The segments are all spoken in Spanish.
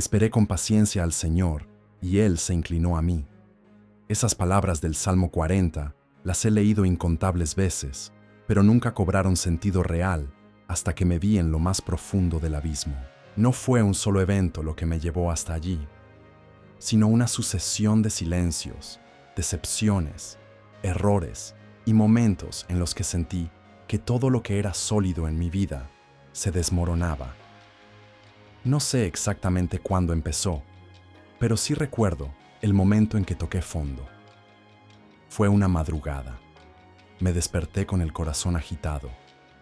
Esperé con paciencia al Señor, y Él se inclinó a mí. Esas palabras del Salmo 40 las he leído incontables veces, pero nunca cobraron sentido real hasta que me vi en lo más profundo del abismo. No fue un solo evento lo que me llevó hasta allí, sino una sucesión de silencios, decepciones, errores y momentos en los que sentí que todo lo que era sólido en mi vida se desmoronaba. No sé exactamente cuándo empezó, pero sí recuerdo el momento en que toqué fondo. Fue una madrugada. Me desperté con el corazón agitado,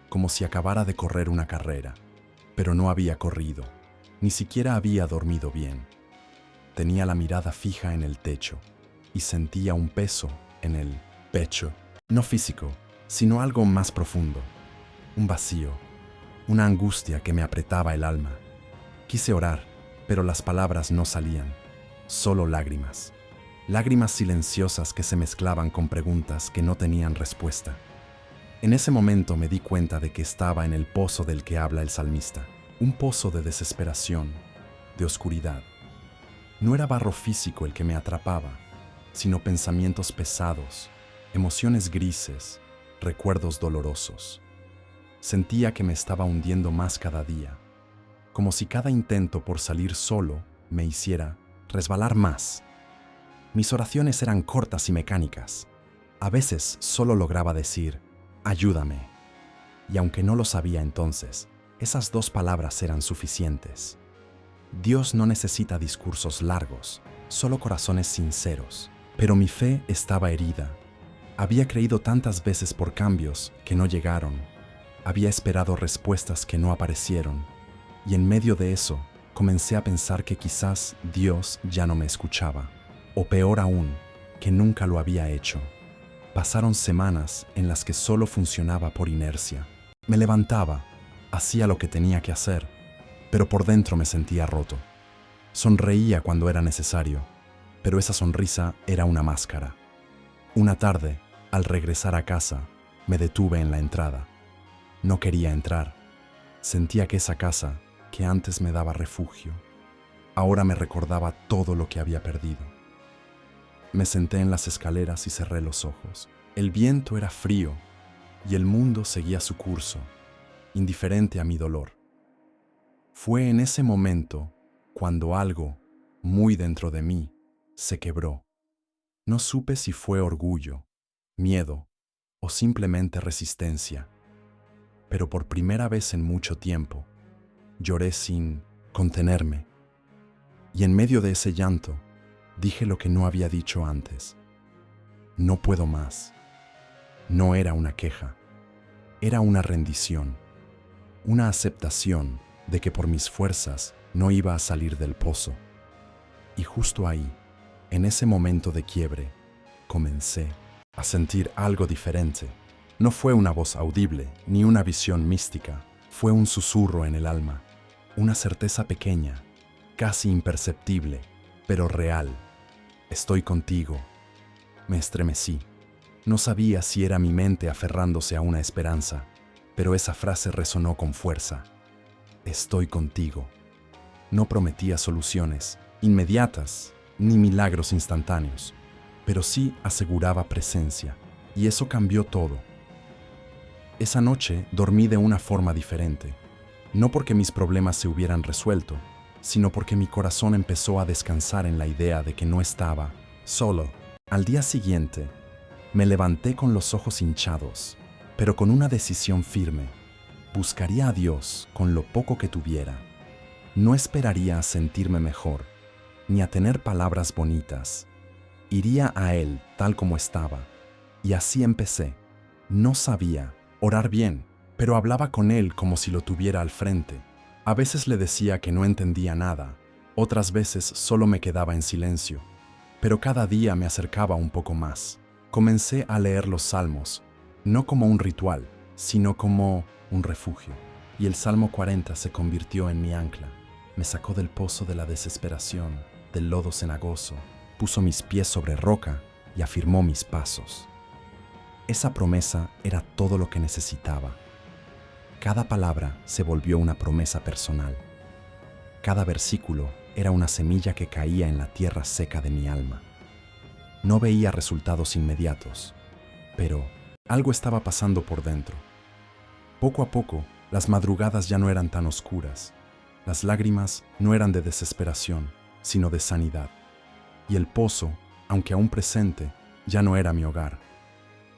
como si acabara de correr una carrera, pero no había corrido, ni siquiera había dormido bien. Tenía la mirada fija en el techo y sentía un peso en el pecho, no físico, sino algo más profundo, un vacío, una angustia que me apretaba el alma. Quise orar, pero las palabras no salían, solo lágrimas. Lágrimas silenciosas que se mezclaban con preguntas que no tenían respuesta. En ese momento me di cuenta de que estaba en el pozo del que habla el salmista, un pozo de desesperación, de oscuridad. No era barro físico el que me atrapaba, sino pensamientos pesados, emociones grises, recuerdos dolorosos. Sentía que me estaba hundiendo más cada día, como si cada intento por salir solo me hiciera resbalar más. Mis oraciones eran cortas y mecánicas. A veces solo lograba decir, ayúdame. Y aunque no lo sabía entonces, esas dos palabras eran suficientes. Dios no necesita discursos largos, solo corazones sinceros. Pero mi fe estaba herida. Había creído tantas veces por cambios que no llegaron. Había esperado respuestas que no aparecieron. Y en medio de eso, comencé a pensar que quizás Dios ya no me escuchaba. O peor aún, que nunca lo había hecho. Pasaron semanas en las que solo funcionaba por inercia. Me levantaba, hacía lo que tenía que hacer, pero por dentro me sentía roto. Sonreía cuando era necesario, pero esa sonrisa era una máscara. Una tarde, al regresar a casa, me detuve en la entrada. No quería entrar. Sentía que esa casa, que antes me daba refugio, ahora me recordaba todo lo que había perdido. Me senté en las escaleras y cerré los ojos. El viento era frío y el mundo seguía su curso, indiferente a mi dolor. Fue en ese momento cuando algo, muy dentro de mí, se quebró. No supe si fue orgullo, miedo o simplemente resistencia, pero por primera vez en mucho tiempo, lloré sin contenerme. Y en medio de ese llanto, dije lo que no había dicho antes. No puedo más. No era una queja, era una rendición, una aceptación de que por mis fuerzas no iba a salir del pozo. Y justo ahí, en ese momento de quiebre, comencé a sentir algo diferente. No fue una voz audible ni una visión mística, fue un susurro en el alma, una certeza pequeña, casi imperceptible, pero real. Estoy contigo. Me estremecí. No sabía si era mi mente aferrándose a una esperanza, pero esa frase resonó con fuerza. Estoy contigo. No prometía soluciones inmediatas ni milagros instantáneos, pero sí aseguraba presencia, y eso cambió todo. Esa noche dormí de una forma diferente, no porque mis problemas se hubieran resuelto, sino porque mi corazón empezó a descansar en la idea de que no estaba solo. Al día siguiente, me levanté con los ojos hinchados, pero con una decisión firme. Buscaría a Dios con lo poco que tuviera. No esperaría a sentirme mejor, ni a tener palabras bonitas. Iría a Él tal como estaba. Y así empecé. No sabía orar bien, pero hablaba con Él como si lo tuviera al frente. A veces le decía que no entendía nada, otras veces solo me quedaba en silencio, pero cada día me acercaba un poco más. Comencé a leer los salmos, no como un ritual, sino como un refugio. Y el Salmo 40 se convirtió en mi ancla. Me sacó del pozo de la desesperación, del lodo cenagoso, puso mis pies sobre roca y afirmó mis pasos. Esa promesa era todo lo que necesitaba. Cada palabra se volvió una promesa personal. Cada versículo era una semilla que caía en la tierra seca de mi alma. No veía resultados inmediatos, pero algo estaba pasando por dentro. Poco a poco, las madrugadas ya no eran tan oscuras. Las lágrimas no eran de desesperación, sino de sanidad. Y el pozo, aunque aún presente, ya no era mi hogar.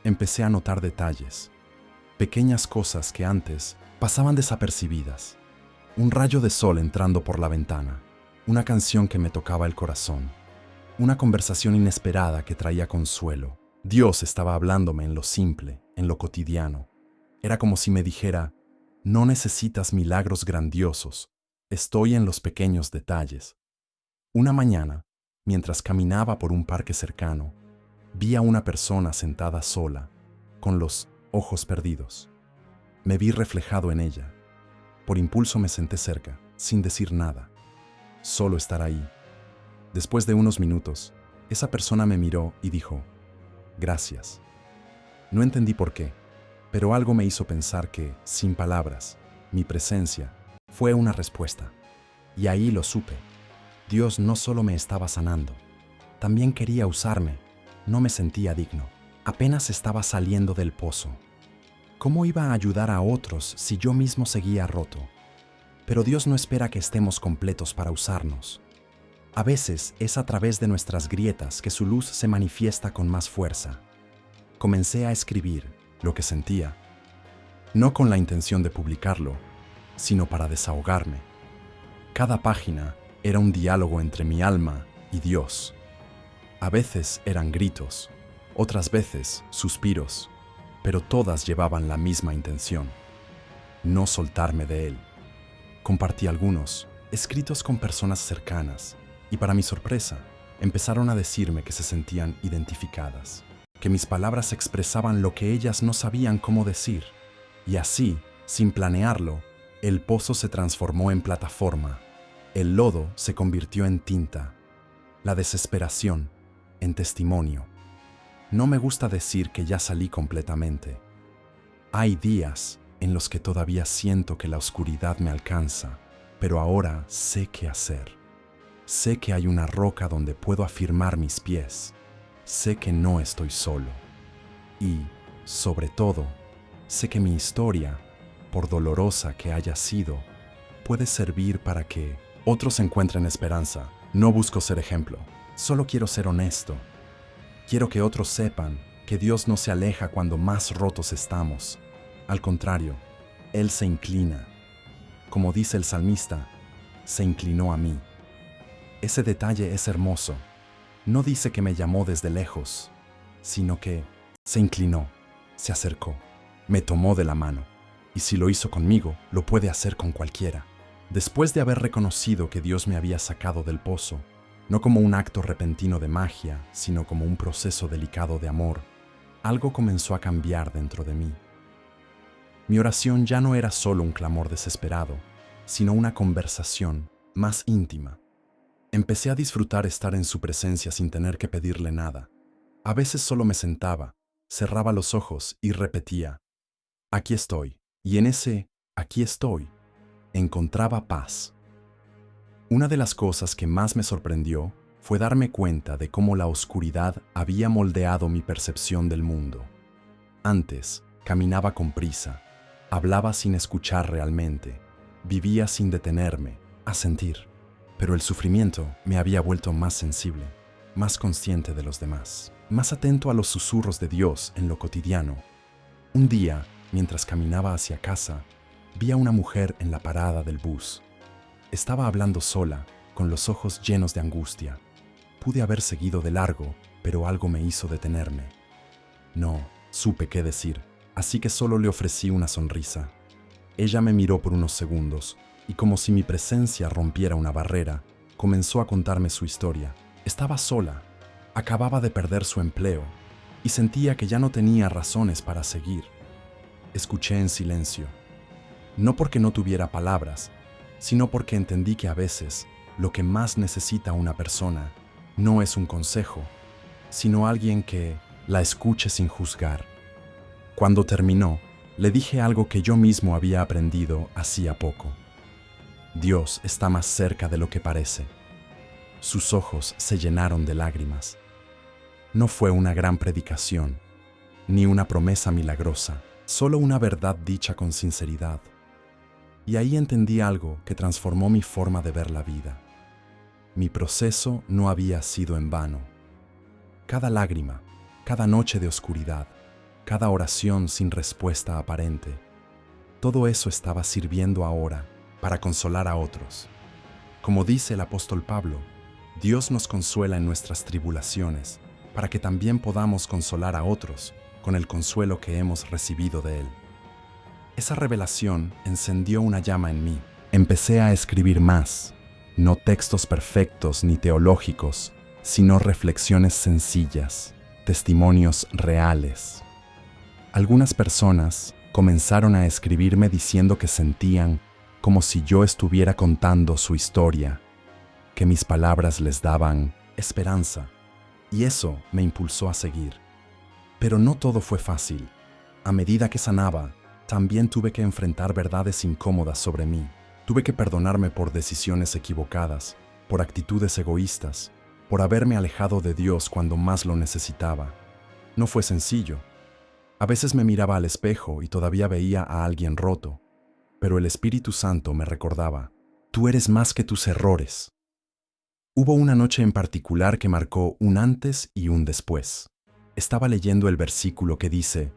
Empecé a notar detalles, pequeñas cosas que antes pasaban desapercibidas. Un rayo de sol entrando por la ventana, una canción que me tocaba el corazón, una conversación inesperada que traía consuelo. Dios estaba hablándome en lo simple, en lo cotidiano. Era como si me dijera, no necesitas milagros grandiosos, estoy en los pequeños detalles. Una mañana, mientras caminaba por un parque cercano, vi a una persona sentada sola, con los ojos perdidos. Me vi reflejado en ella. Por impulso me senté cerca, sin decir nada. Solo estar ahí. Después de unos minutos, esa persona me miró y dijo, gracias. No entendí por qué, pero algo me hizo pensar que, sin palabras, mi presencia fue una respuesta. Y ahí lo supe. Dios no solo me estaba sanando, también quería usarme. No me sentía digno. Apenas estaba saliendo del pozo. ¿Cómo iba a ayudar a otros si yo mismo seguía roto? Pero Dios no espera que estemos completos para usarnos. A veces es a través de nuestras grietas que su luz se manifiesta con más fuerza. Comencé a escribir lo que sentía, no con la intención de publicarlo, sino para desahogarme. Cada página era un diálogo entre mi alma y Dios. A veces eran gritos, otras veces suspiros, pero todas llevaban la misma intención: no soltarme de Él. Compartí algunos, escritos con personas cercanas, y para mi sorpresa, empezaron a decirme que se sentían identificadas, que mis palabras expresaban lo que ellas no sabían cómo decir. Y así, sin planearlo, el pozo se transformó en plataforma, el lodo se convirtió en tinta, la desesperación en testimonio. No me gusta decir que ya salí completamente. Hay días en los que todavía siento que la oscuridad me alcanza, pero ahora sé qué hacer. Sé que hay una roca donde puedo afirmar mis pies. Sé que no estoy solo. Y, sobre todo, sé que mi historia, por dolorosa que haya sido, puede servir para que otros encuentren esperanza. No busco ser ejemplo, solo quiero ser honesto. Quiero que otros sepan que Dios no se aleja cuando más rotos estamos. Al contrario, Él se inclina. Como dice el salmista, se inclinó a mí. Ese detalle es hermoso. No dice que me llamó desde lejos, sino que se inclinó, se acercó, me tomó de la mano. Y si lo hizo conmigo, lo puede hacer con cualquiera. Después de haber reconocido que Dios me había sacado del pozo, no como un acto repentino de magia, sino como un proceso delicado de amor, algo comenzó a cambiar dentro de mí. Mi oración ya no era solo un clamor desesperado, sino una conversación más íntima. Empecé a disfrutar estar en su presencia sin tener que pedirle nada. A veces solo me sentaba, cerraba los ojos y repetía, aquí estoy. Y en ese aquí estoy, encontraba paz. Una de las cosas que más me sorprendió fue darme cuenta de cómo la oscuridad había moldeado mi percepción del mundo. Antes, caminaba con prisa, hablaba sin escuchar realmente, vivía sin detenerme a sentir. Pero el sufrimiento me había vuelto más sensible, más consciente de los demás, más atento a los susurros de Dios en lo cotidiano. Un día, mientras caminaba hacia casa, vi a una mujer en la parada del bus. Estaba hablando sola, con los ojos llenos de angustia. Pude haber seguido de largo, pero algo me hizo detenerme. No supe qué decir, así que solo le ofrecí una sonrisa. Ella me miró por unos segundos, y como si mi presencia rompiera una barrera, comenzó a contarme su historia. Estaba sola, acababa de perder su empleo, y sentía que ya no tenía razones para seguir. Escuché en silencio, no porque no tuviera palabras, sino porque entendí que a veces lo que más necesita una persona no es un consejo, sino alguien que la escuche sin juzgar. Cuando terminó, le dije algo que yo mismo había aprendido hacía poco. Dios está más cerca de lo que parece. Sus ojos se llenaron de lágrimas. No fue una gran predicación, ni una promesa milagrosa, solo una verdad dicha con sinceridad. Y ahí entendí algo que transformó mi forma de ver la vida. Mi proceso no había sido en vano. Cada lágrima, cada noche de oscuridad, cada oración sin respuesta aparente, todo eso estaba sirviendo ahora para consolar a otros. Como dice el apóstol Pablo, Dios nos consuela en nuestras tribulaciones, para que también podamos consolar a otros con el consuelo que hemos recibido de Él. Esa revelación encendió una llama en mí. Empecé a escribir más, no textos perfectos ni teológicos, sino reflexiones sencillas, testimonios reales. Algunas personas comenzaron a escribirme diciendo que sentían como si yo estuviera contando su historia, que mis palabras les daban esperanza, y eso me impulsó a seguir. Pero no todo fue fácil. A medida que sanaba, también tuve que enfrentar verdades incómodas sobre mí. Tuve que perdonarme por decisiones equivocadas, por actitudes egoístas, por haberme alejado de Dios cuando más lo necesitaba. No fue sencillo. A veces me miraba al espejo y todavía veía a alguien roto, pero el Espíritu Santo me recordaba, tú eres más que tus errores. Hubo una noche en particular que marcó un antes y un después. Estaba leyendo el versículo que dice,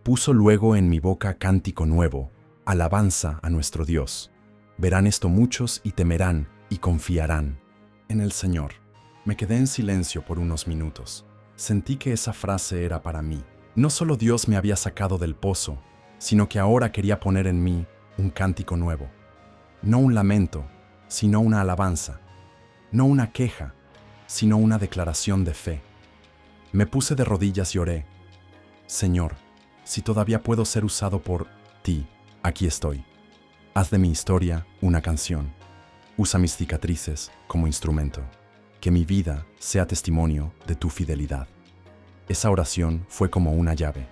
puso luego en mi boca cántico nuevo, alabanza a nuestro Dios. Verán esto muchos y temerán y confiarán en el Señor. Me quedé en silencio por unos minutos. Sentí que esa frase era para mí. No solo Dios me había sacado del pozo, sino que ahora quería poner en mí un cántico nuevo. No un lamento, sino una alabanza. No una queja, sino una declaración de fe. Me puse de rodillas y oré. Señor, si todavía puedo ser usado por ti, aquí estoy. Haz de mi historia una canción. Usa mis cicatrices como instrumento. Que mi vida sea testimonio de tu fidelidad. Esa oración fue como una llave.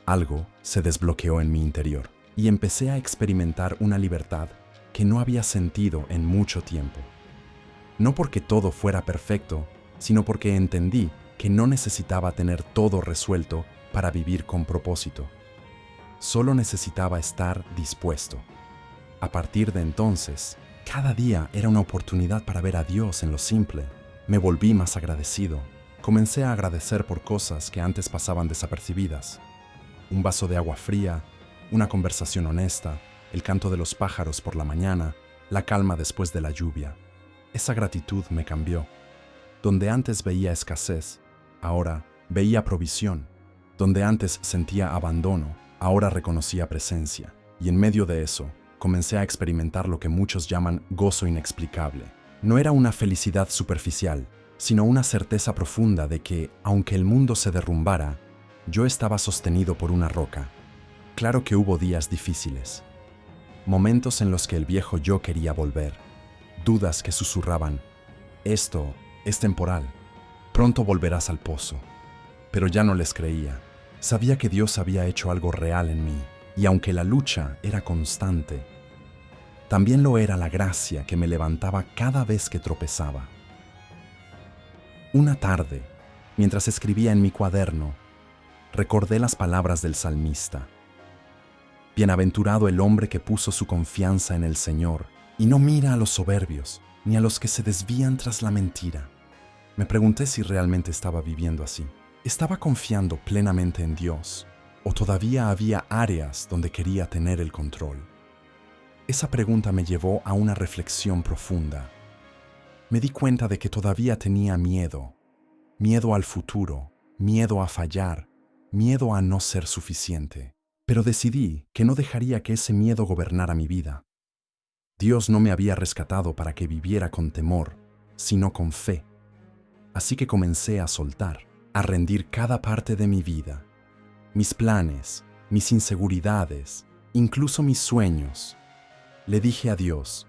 Algo se desbloqueó en mi interior y empecé a experimentar una libertad que no había sentido en mucho tiempo. No porque todo fuera perfecto, sino porque entendí que no necesitaba tener todo resuelto para vivir con propósito. Solo necesitaba estar dispuesto. A partir de entonces, cada día era una oportunidad para ver a Dios en lo simple. Me volví más agradecido. Comencé a agradecer por cosas que antes pasaban desapercibidas. Un vaso de agua fría, una conversación honesta, el canto de los pájaros por la mañana, la calma después de la lluvia. Esa gratitud me cambió. Donde antes veía escasez, ahora veía provisión. Donde antes sentía abandono, ahora reconocía presencia. Y en medio de eso, comencé a experimentar lo que muchos llaman gozo inexplicable. No era una felicidad superficial, sino una certeza profunda de que, aunque el mundo se derrumbara, yo estaba sostenido por una roca. Claro que hubo días difíciles, momentos en los que el viejo yo quería volver, dudas que susurraban, esto es temporal, pronto volverás al pozo. Pero ya no les creía. Sabía que Dios había hecho algo real en mí, y aunque la lucha era constante, también lo era la gracia que me levantaba cada vez que tropezaba. Una tarde, mientras escribía en mi cuaderno, recordé las palabras del salmista. Bienaventurado el hombre que puso su confianza en el Señor y no mira a los soberbios ni a los que se desvían tras la mentira. Me pregunté si realmente estaba viviendo así. ¿Estaba confiando plenamente en Dios o todavía había áreas donde quería tener el control? Esa pregunta me llevó a una reflexión profunda. Me di cuenta de que todavía tenía miedo al futuro, miedo a fallar, miedo a no ser suficiente. Pero decidí que no dejaría que ese miedo gobernara mi vida. Dios no me había rescatado para que viviera con temor, sino con fe. Así que comencé a soltar, a rendir cada parte de mi vida, mis planes, mis inseguridades, incluso mis sueños. Le dije a Dios,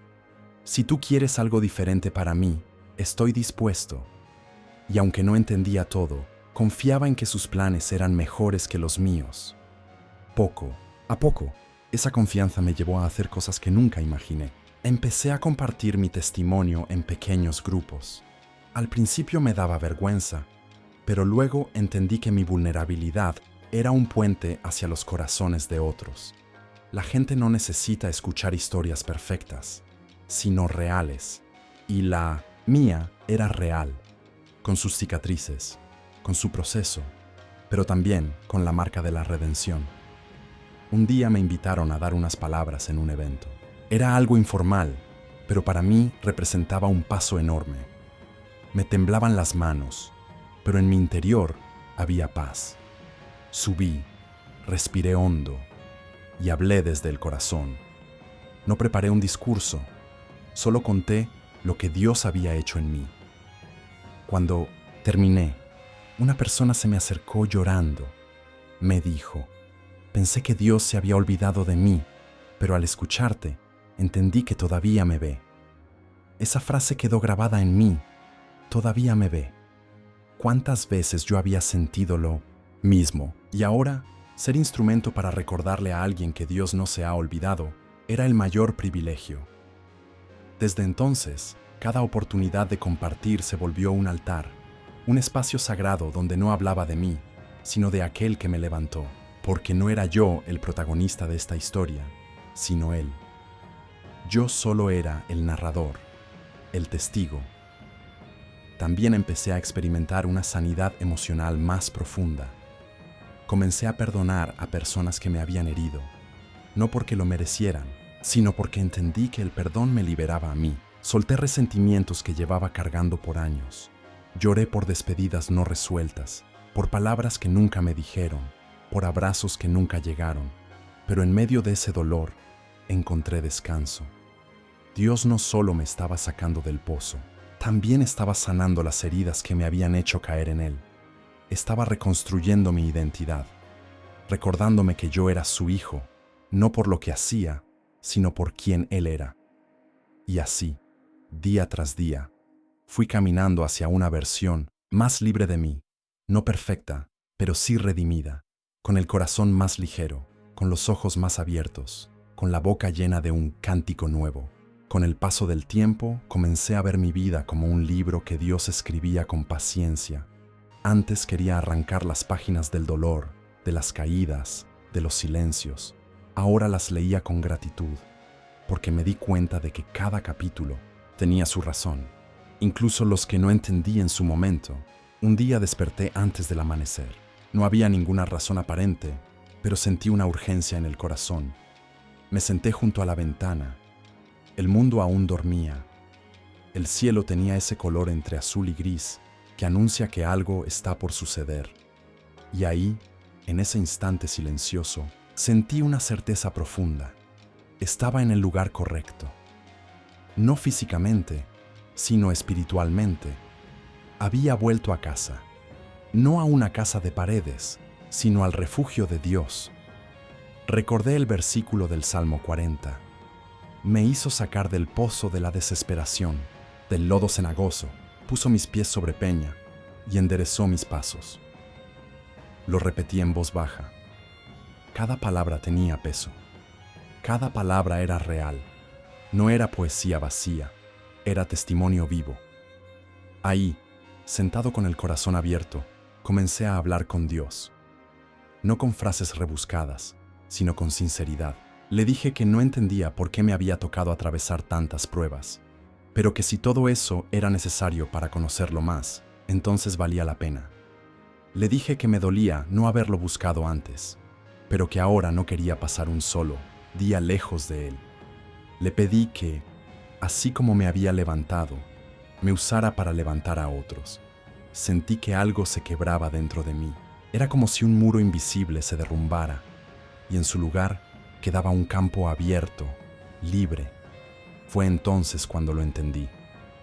si tú quieres algo diferente para mí, estoy dispuesto. Y aunque no entendía todo, confiaba en que sus planes eran mejores que los míos. Poco a poco, esa confianza me llevó a hacer cosas que nunca imaginé. Empecé a compartir mi testimonio en pequeños grupos. Al principio me daba vergüenza, pero luego entendí que mi vulnerabilidad era un puente hacia los corazones de otros. La gente no necesita escuchar historias perfectas, sino reales. Y la mía era real, con sus cicatrices, con su proceso, pero también con la marca de la redención. Un día me invitaron a dar unas palabras en un evento. Era algo informal, pero para mí representaba un paso enorme. Me temblaban las manos, pero en mi interior había paz. Subí, respiré hondo y hablé desde el corazón. No preparé un discurso, solo conté lo que Dios había hecho en mí. Cuando terminé, una persona se me acercó llorando. Me dijo: pensé que Dios se había olvidado de mí, pero al escucharte, entendí que todavía me ve. Esa frase quedó grabada en mí: todavía me ve. ¿Cuántas veces yo había sentido lo mismo? Y ahora, ser instrumento para recordarle a alguien que Dios no se ha olvidado era el mayor privilegio. Desde entonces, cada oportunidad de compartir se volvió un altar, un espacio sagrado donde no hablaba de mí, sino de aquel que me levantó, porque no era yo el protagonista de esta historia, sino Él. Yo solo era el narrador, el testigo. También empecé a experimentar una sanidad emocional más profunda. Comencé a perdonar a personas que me habían herido, no porque lo merecieran, sino porque entendí que el perdón me liberaba a mí. Solté resentimientos que llevaba cargando por años. Lloré por despedidas no resueltas, por palabras que nunca me dijeron, por abrazos que nunca llegaron. Pero en medio de ese dolor, encontré descanso. Dios no solo me estaba sacando del pozo, también estaba sanando las heridas que me habían hecho caer en él. Estaba reconstruyendo mi identidad, recordándome que yo era su hijo, no por lo que hacía, sino por quien él era. Y así, día tras día, fui caminando hacia una versión más libre de mí, no perfecta, pero sí redimida, con el corazón más ligero, con los ojos más abiertos, con la boca llena de un cántico nuevo. Con el paso del tiempo, comencé a ver mi vida como un libro que Dios escribía con paciencia. Antes quería arrancar las páginas del dolor, de las caídas, de los silencios. Ahora las leía con gratitud, porque me di cuenta de que cada capítulo tenía su razón, incluso los que no entendí en su momento. Un día desperté antes del amanecer. No había ninguna razón aparente, pero sentí una urgencia en el corazón. Me senté junto a la ventana. El mundo aún dormía. El cielo tenía ese color entre azul y gris que anuncia que algo está por suceder. Y ahí, en ese instante silencioso, sentí una certeza profunda. Estaba en el lugar correcto. No físicamente, sino espiritualmente. Había vuelto a casa. No a una casa de paredes, sino al refugio de Dios. Recordé el versículo del Salmo 40. Me hizo sacar del pozo de la desesperación, del lodo cenagoso, puso mis pies sobre peña y enderezó mis pasos. Lo repetí en voz baja. Cada palabra tenía peso. Cada palabra era real. No era poesía vacía, era testimonio vivo. Ahí, sentado con el corazón abierto, comencé a hablar con Dios. No con frases rebuscadas, sino con sinceridad. Le dije que no entendía por qué me había tocado atravesar tantas pruebas, pero que si todo eso era necesario para conocerlo más, entonces valía la pena. Le dije que me dolía no haberlo buscado antes, pero que ahora no quería pasar un solo día lejos de él. Le pedí que, así como me había levantado, me usara para levantar a otros. Sentí que algo se quebraba dentro de mí. Era como si un muro invisible se derrumbara, y en su lugar quedaba un campo abierto, libre. Fue entonces cuando lo entendí.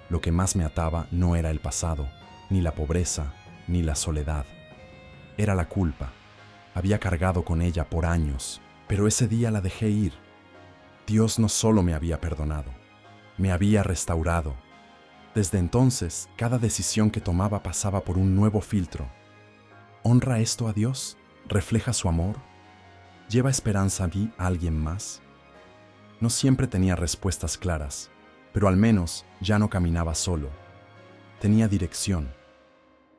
Lo que más me ataba no era el pasado, ni la pobreza, ni la soledad. Era la culpa. Había cargado con ella por años, pero ese día la dejé ir. Dios no solo me había perdonado, me había restaurado. Desde entonces, cada decisión que tomaba pasaba por un nuevo filtro. ¿Honra esto a Dios? ¿Refleja su amor? ¿Lleva esperanza a mí a alguien más? No siempre tenía respuestas claras, pero al menos ya no caminaba solo. tenía dirección.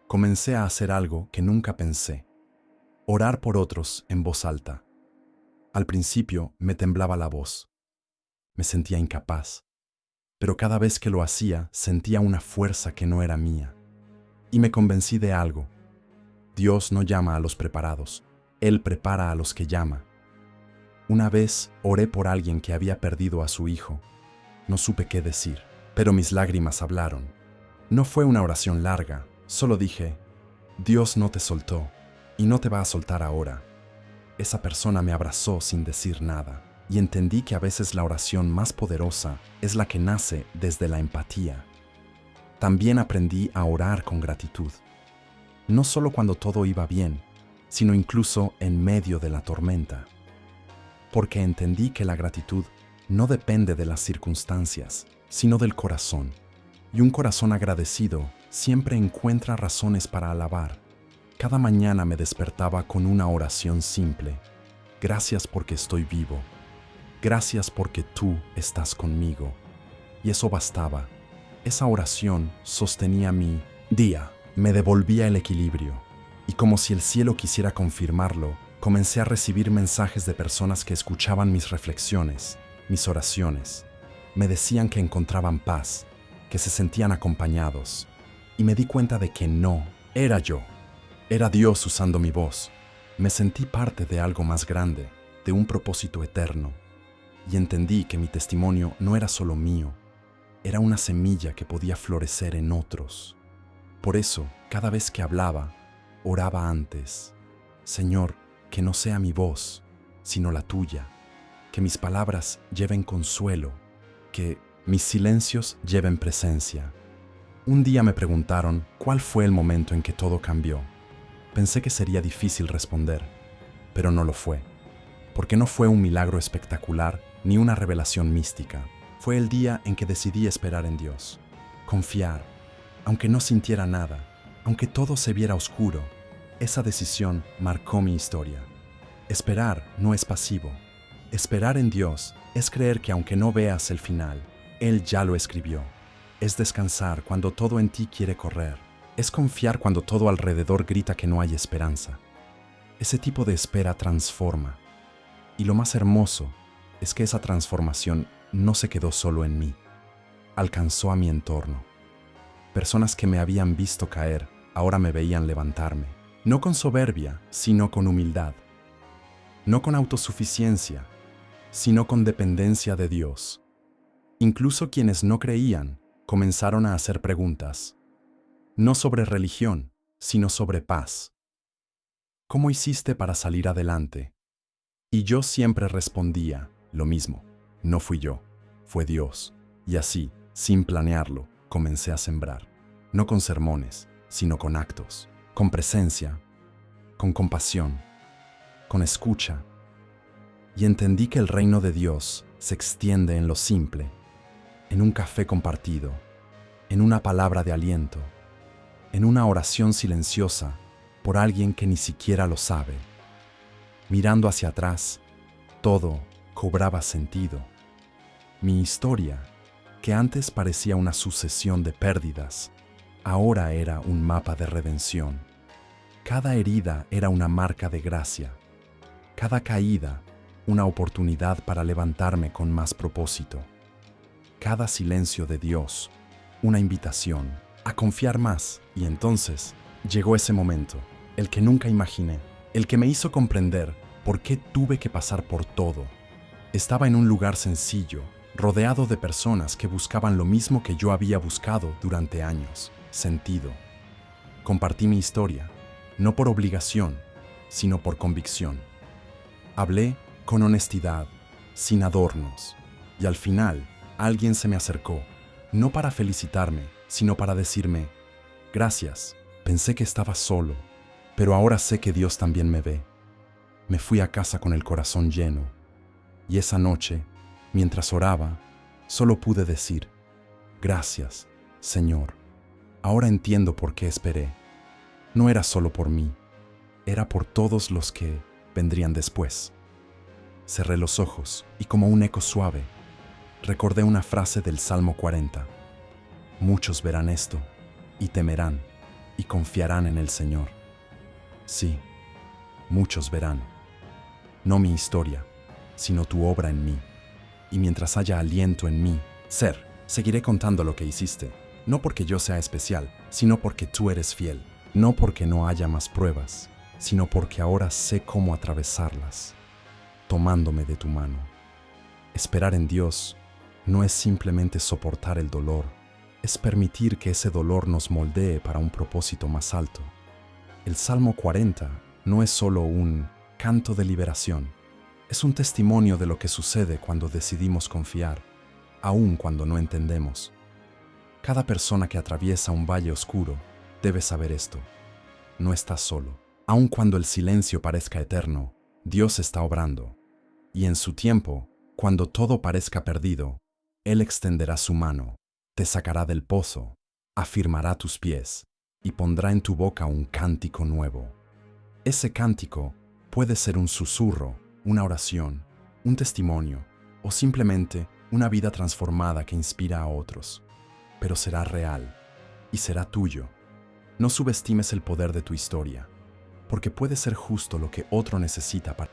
Comencé a hacer algo que nunca pensé: orar por otros en voz alta. Al principio me temblaba la voz. Me sentía incapaz. Pero cada vez que lo hacía, sentía una fuerza que no era mía. Y me convencí de algo: Dios no llama a los preparados, Él prepara a los que llama. Una vez oré por alguien que había perdido a su hijo. No supe qué decir, pero mis lágrimas hablaron. No fue una oración larga, solo dije: Dios no te soltó, y no te va a soltar ahora. Esa persona me abrazó sin decir nada, y entendí que a veces la oración más poderosa es la que nace desde la empatía. También aprendí a orar con gratitud, no solo cuando todo iba bien, sino incluso en medio de la tormenta. Porque entendí que la gratitud no depende de las circunstancias, sino del corazón. Y un corazón agradecido siempre encuentra razones para alabar. Cada mañana me despertaba con una oración simple: gracias porque estoy vivo. Gracias porque tú estás conmigo. Y eso bastaba. Esa oración sostenía mi día, me devolvía el equilibrio. Y como si el cielo quisiera confirmarlo, comencé a recibir mensajes de personas que escuchaban mis reflexiones, mis oraciones. Me decían que encontraban paz, que se sentían acompañados. Y me di cuenta de que no era yo. Era Dios usando mi voz. Me sentí parte de algo más grande, de un propósito eterno. Y entendí que mi testimonio no era solo mío, era una semilla que podía florecer en otros. Por eso, cada vez que hablaba, oraba antes: Señor, que no sea mi voz, sino la tuya. Que mis palabras lleven consuelo, que mis silencios lleven presencia. Un día me preguntaron cuál fue el momento en que todo cambió. Pensé que sería difícil responder, pero no lo fue. Porque no fue un milagro espectacular ni una revelación mística. Fue el día en que decidí esperar en Dios. Confiar, aunque no sintiera nada, aunque todo se viera oscuro. Esa decisión marcó mi historia. Esperar no es pasivo. Esperar en Dios es creer que aunque no veas el final, Él ya lo escribió. Es descansar cuando todo en ti quiere correr. Es confiar cuando todo alrededor grita que no hay esperanza. Ese tipo de espera transforma. Y lo más hermoso es que esa transformación no se quedó solo en mí. Alcanzó a mi entorno. Personas que me habían visto caer ahora me veían levantarme. No con soberbia, sino con humildad. No con autosuficiencia, sino con dependencia de Dios. Incluso quienes no creían comenzaron a hacer preguntas. No sobre religión, sino sobre paz. ¿Cómo hiciste para salir adelante? Y yo siempre respondía lo mismo: no fui yo, fue Dios. Y así, sin planearlo, comencé a sembrar. No con sermones, sino con actos, con presencia, con compasión, con escucha. Y entendí que el reino de Dios se extiende en lo simple, en un café compartido, en una palabra de aliento, en una oración silenciosa por alguien que ni siquiera lo sabe. Mirando hacia atrás, todo cobraba sentido. Mi historia, que antes parecía una sucesión de pérdidas, ahora era un mapa de redención. Cada herida era una marca de gracia. Cada caída, una oportunidad para levantarme con más propósito. Cada silencio de Dios, una invitación a confiar más. Y entonces llegó ese momento, el que nunca imaginé, el que me hizo comprender por qué tuve que pasar por todo. Estaba en un lugar sencillo, rodeado de personas que buscaban lo mismo que yo había buscado durante años: sentido. Compartí mi historia, no por obligación, sino por convicción. Hablé con honestidad, sin adornos, y al final alguien se me acercó, no para felicitarme, sino para decirme: gracias, pensé que estaba solo, pero ahora sé que Dios también me ve. Me fui a casa con el corazón lleno, y esa noche, mientras oraba, solo pude decir: gracias, Señor. Ahora entiendo por qué esperé. No era solo por mí, era por todos los que vendrían después. Cerré los ojos y, como un eco suave, recordé una frase del Salmo 40. Muchos verán esto y temerán, y confiarán en el Señor. Sí, muchos verán, no mi historia, sino tu obra en mí. Y mientras haya aliento en mí, seguiré contando lo que hiciste, no porque yo sea especial, sino porque tú eres fiel, no porque no haya más pruebas, sino porque ahora sé cómo atravesarlas, tomándome de tu mano. Esperar en Dios no es simplemente soportar el dolor, es permitir que ese dolor nos moldee para un propósito más alto. El Salmo 40 no es solo un canto de liberación, es un testimonio de lo que sucede cuando decidimos confiar, aun cuando no entendemos. Cada persona que atraviesa un valle oscuro debe saber esto. No estás solo. Aun cuando el silencio parezca eterno, Dios está obrando. Y en su tiempo, cuando todo parezca perdido, Él extenderá su mano, te sacará del pozo, afirmará tus pies y pondrá en tu boca un cántico nuevo. Ese cántico puede ser un susurro, una oración, un testimonio o simplemente una vida transformada que inspira a otros. Pero será real y será tuyo. No subestimes el poder de tu historia, porque puede ser justo lo que otro necesita para